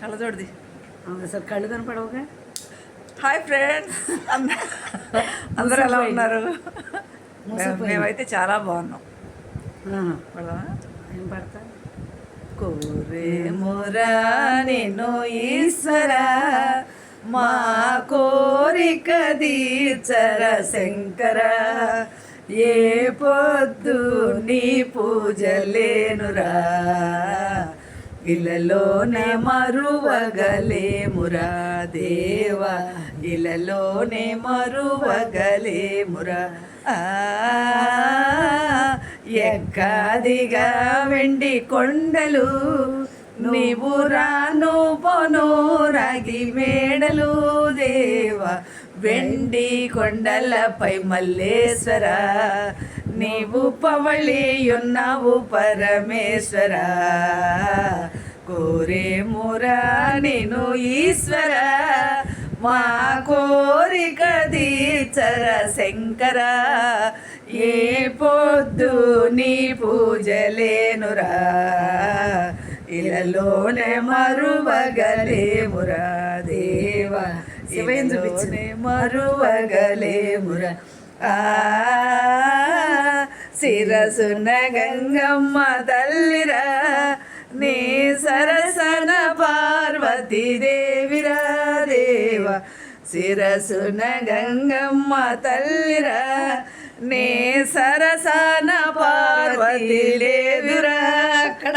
కళ్ళజోడిది అసలు కళ్ళు కనపడవుగా. Hi friends, అందరూ ఎలా ఉన్నారు? మేమైతే చాలా బాగున్నాం. ఏం పడతా కోరేమురా నేను ఈశ్వర, మా కోరిక తీర్చర శంకర, ఏ పొద్దు నీ పూజలేనురా, ఇలలోనే మరువగలేమురా దేవా, ఇలలోనే మరువగలేమురా. ఎక్కాదిగా వెండి కొండలు, నీవు రాను పోను రాగి మేడలు దేవా, వెండి కొండలపై మల్లేశ్వర, నీవు పవళియున్నావు పరమేశ్వర, కోరేమురా నేను ఈశ్వర, మా కోరిక తీర్చర శంకర, ఏ పొద్దు నీ పూజలేనురా, ఇలలోనే మరువగలేమురా దేవా, శివయం చూపించనే మరువగలేమురా. శిరసున గంగమ్మ తల్లిరా, నీ సరసన పార్వతీ దేవిరా దేవా, శిరసున గంగమ్మ తల్లిరా, నీ సరసన పార్వతీ దేవిరా. అక్కడ